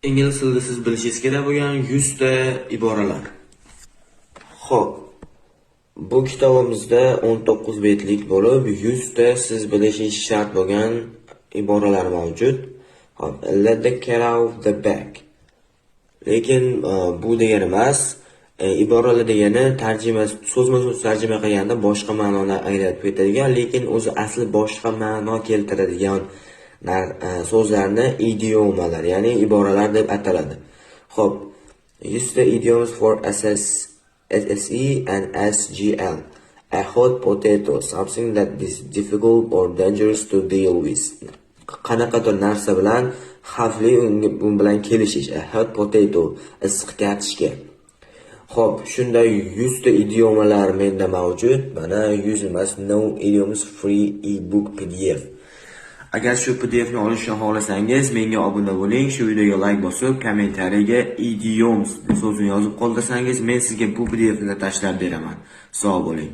Ingliz tilida siz bilishingiz kerak bo'lgan 100 ta iboralar. Xo'p, bu kitobimizda 19 betlik bo'lib 100 ta siz bilishingiz shart bo'lgan iboralar mavjud. Xo'p, let the cat out of the bag. Lekin bu degani emas, iboralar degani so'zma-so'z tarjima qilganda boshqa ma'noni anglatib ketadigan, lekin o'zi asli boshqa ma'no keltiradigan so'zlarni idiomalar, ya'ni iboralar deb ataladi. Xo'p, 100 ta idioms for SSE and SGL. A hot potato, something that is difficult or dangerous to deal with. Qanaqadir narsa bilan xavfli u bilan kelishish. A hot potato, issiq kartoshka. Xo'p, shunday 100 ta idiomalar menda mavjud. Mana 100 emas, no idioms free ebook PDF. Agar shu PDFni olishni xohlasangiz, menga obuna bo'ling, shu videoga like bosib, kommentariyaga idioms so'zini yozib qoldirsangiz, men sizga bu PDFni tashlab beraman. Sog' bo'ling.